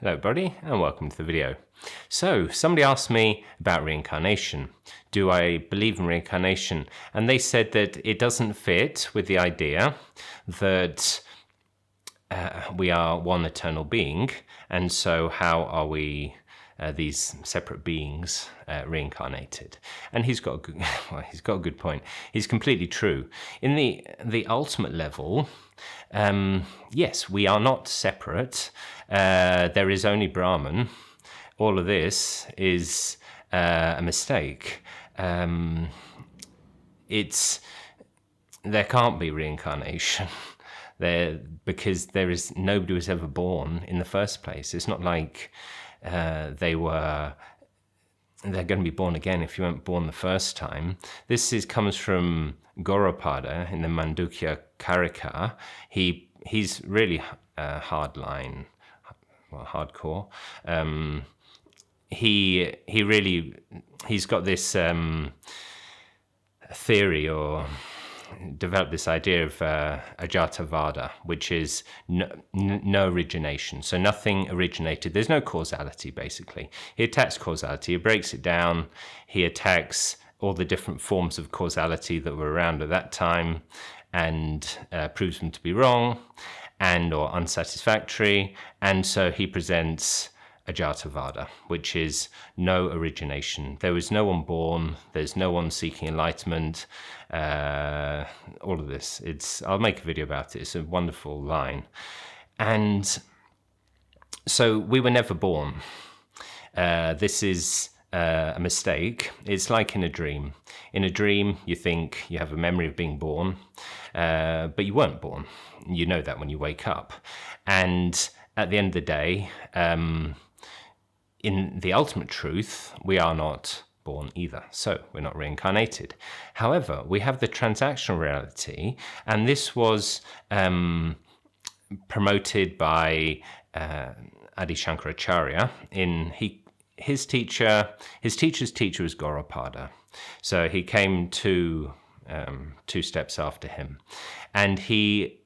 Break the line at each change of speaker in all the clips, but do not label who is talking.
Hello everybody and welcome to the video. So somebody asked me about reincarnation. Do I believe in reincarnation? And they said that it doesn't fit with the idea that we are one eternal being, and so how are we these separate beings reincarnated? And he's got a good point. He's completely true. In the ultimate level, yes, we are not separate. There is only Brahman. All of this is a mistake. There can't be reincarnation. Because nobody was ever born in the first place. It's not like they're going to be born again if you weren't born the first time. This comes from Gaudapada in the Mandukya Karika. He's really hardline, hardcore. He's got this theory, or developed this idea of Ajātivāda, which is no origination. So nothing originated. There's no causality, basically. He attacks causality. He breaks it down. He attacks all the different forms of causality that were around at that time and proves them to be wrong or unsatisfactory. And so he presents Ajātivāda, which is no origination. There was no one born. There's no one seeking enlightenment. All of this. I'll make a video about it. It's a wonderful line. And so we were never born. This is a mistake. It's like in a dream. In a dream, you think you have a memory of being born, but you weren't born. You know that when you wake up. And at the end of the day, in the ultimate truth, we are not born either. So we're not reincarnated. However, we have the transactional reality, and this was promoted by Adi Shankaracharya. His teacher's teacher was Gaudapada. So he came two steps after him. And he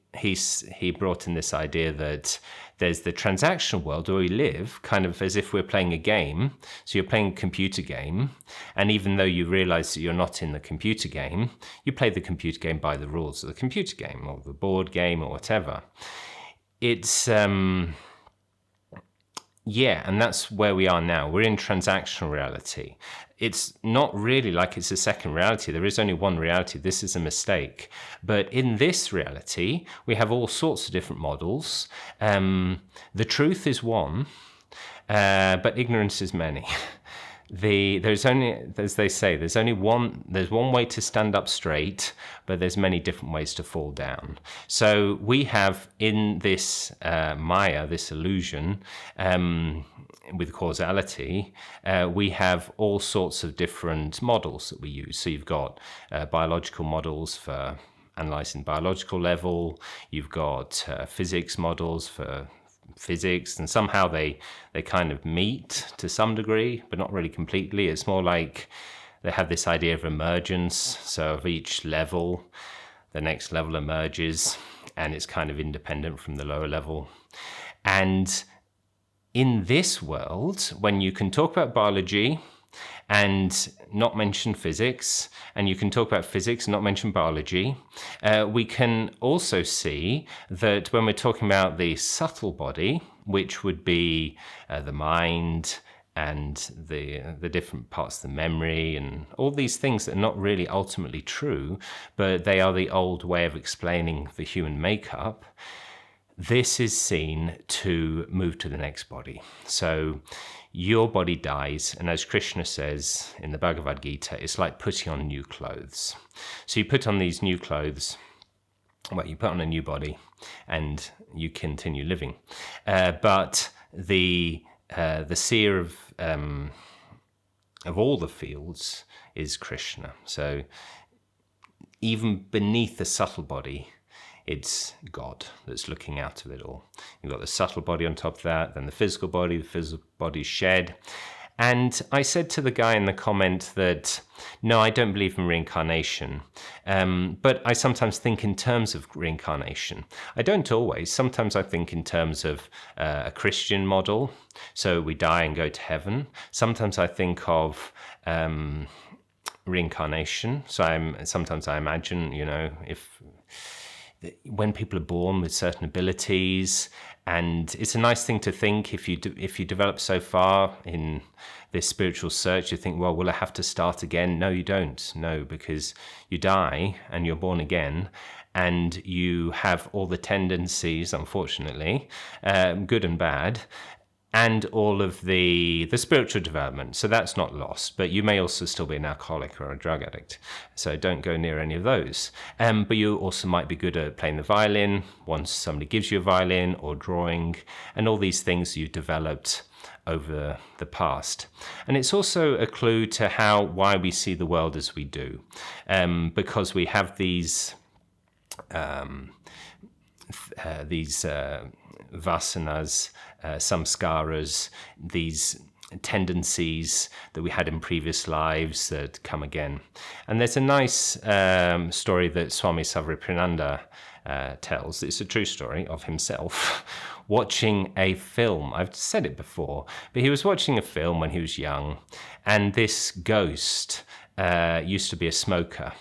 brought in this idea that there's the transactional world where we live kind of as if we're playing a game. So you're playing a computer game, and even though you realize that you're not in the computer game, you play the computer game by the rules of the computer game or the board game or whatever. It's and that's where we are now. We're in transactional reality. It's not really like it's a second reality. There is only one reality. This is a mistake. But in this reality, we have all sorts of different models. The truth is one, but ignorance is many. There's only, as they say, there's one way to stand up straight, but there's many different ways to fall down. So we have in this Maya, this illusion, with causality, we have all sorts of different models that we use. So you've got biological models for analyzing biological level. You've got physics models for physics, and somehow they kind of meet to some degree, but not really completely. It's more like they have this idea of emergence. So of each level, the next level emerges, and it's kind of independent from the lower level. And in this world, when you can talk about biology and not mention physics, and you can talk about physics and not mention biology, we can also see that when we're talking about the subtle body, which would be the mind and the different parts of the memory and all these things that are not really ultimately true, but they are the old way of explaining the human makeup, this is seen to move to the next body. So your body dies, and as Krishna says in the Bhagavad Gītā, it's like putting on new clothes. So you put on these new clothes, you put on a new body, and you continue living. But the seer of all the fields is Krishna. So even beneath the subtle body, it's God that's looking out of it all. You've got the subtle body on top of that, then the physical body's shed. And I said to the guy in the comment that, no, I don't believe in reincarnation, but I sometimes think in terms of reincarnation. I don't always. Sometimes I think in terms of a Christian model, so we die and go to heaven. Sometimes I think of reincarnation. So sometimes I imagine, if when people are born with certain abilities, and it's a nice thing to think if you develop so far in this spiritual search, you think, well, will I have to start again? No, you don't. No, because you die and you're born again, and you have all the tendencies, unfortunately, good and bad, and all of the spiritual development. So that's not lost, but you may also still be an alcoholic or a drug addict. So don't go near any of those. But you also might be good at playing the violin once somebody gives you a violin, or drawing, and all these things you developed over the past. And it's also a clue to why we see the world as we do, because we have these vāsanās, samskāras, these tendencies that we had in previous lives that come again. And there's a nice story that Swami Sarvapriyananda tells. It's a true story of himself watching a film. I've said it before, but he was watching a film when he was young, and this ghost used to be a smoker.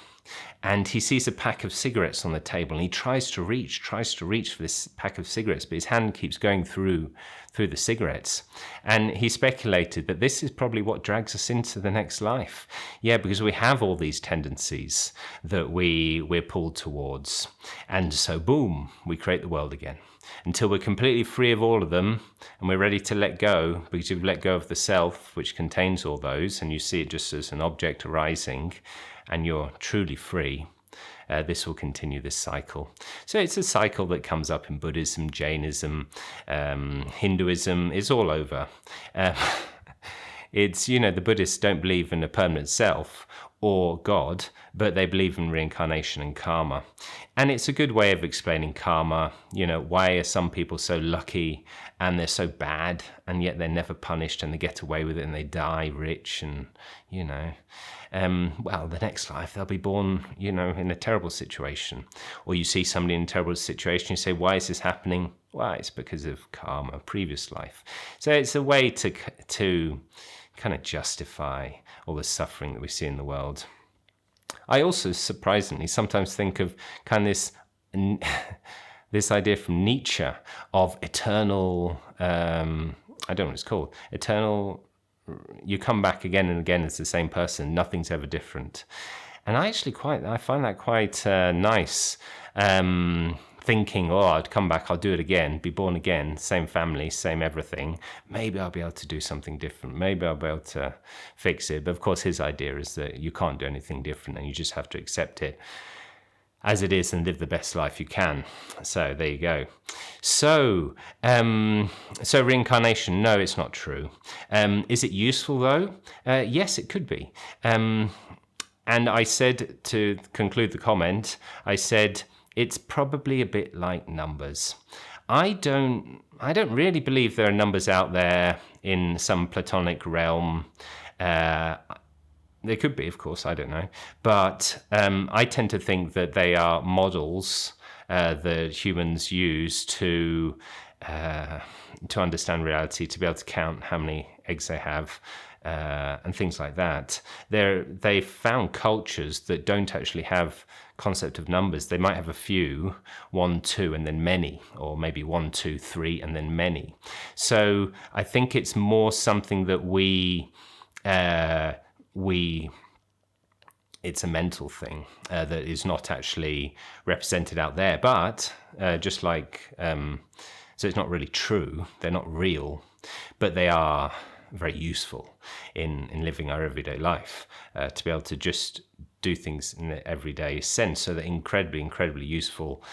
And he sees a pack of cigarettes on the table, and he tries to reach for this pack of cigarettes, but his hand keeps going through the cigarettes. And he speculated that this is probably what drags us into the next life. Yeah, because we have all these tendencies that we're pulled towards. And so, boom, we create the world again. Until we're completely free of all of them, and we're ready to let go, because you've let go of the self, which contains all those, and you see it just as an object arising, and you're truly free. This will continue this cycle. So it's a cycle that comes up in Buddhism, Jainism, Hinduism. It's all over. It's, the Buddhists don't believe in a permanent self or God, but they believe in reincarnation and karma. And it's a good way of explaining karma. Why are some people so lucky and they're so bad, and yet they're never punished, and they get away with it, and they die rich, and, the next life they'll be born, in a terrible situation. Or you see somebody in a terrible situation, you say, why is this happening? Well, it's because of karma, previous life. So it's a way to kind of justify all the suffering that we see in the world. I also, surprisingly, sometimes think of kind of this idea from Nietzsche of eternal, I don't know what it's called, eternal, you come back again and again as the same person, nothing's ever different. And I find that quite nice, thinking, I'd come back, I'll do it again, be born again, same family, same everything. Maybe I'll be able to do something different. Maybe I'll be able to fix it. But of course, his idea is that you can't do anything different, and you just have to accept it as it is and live the best life you can. So there you go. So reincarnation, no, it's not true. Is it useful though? Yes, it could be. And I said, to conclude the comment, I said, it's probably a bit like numbers. I don't really believe there are numbers out there in some Platonic realm. There could be, of course, I don't know. But I tend to think that they are models that humans use to understand reality, to be able to count how many eggs they have, and things like that. They've found cultures that don't actually have concept of numbers. They might have a few, 1, 2, and then many, or maybe 1, 2, 3, and then many. So I think it's more something that it's a mental thing that is not actually represented out there. But just like, so it's not really true. They're not real, but they are very useful in living our everyday life, to be able to just do things in the everyday sense. So the incredibly useful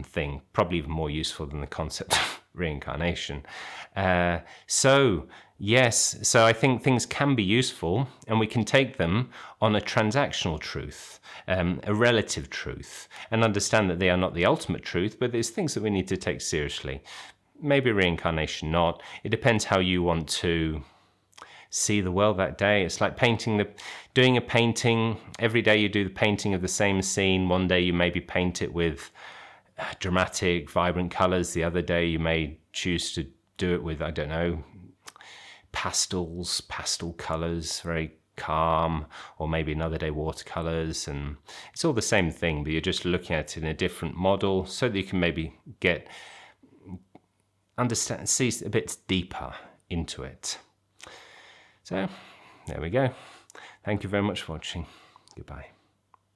thing, probably even more useful than the concept of reincarnation. Yes, so I think things can be useful, and we can take them on a transactional truth, a relative truth, and understand that they are not the ultimate truth, but there's things that we need to take seriously. Maybe reincarnation not. It depends how you want to see the world that day. It's like doing a painting. Every day you do the painting of the same scene. One day you maybe paint it with dramatic, vibrant colors. The other day you may choose to do it with, I don't know, pastel colors, very calm, or maybe another day watercolors, and it's all the same thing, but you're just looking at it in a different model so that you can maybe see a bit deeper into it. So there we go. Thank you very much for watching. Goodbye.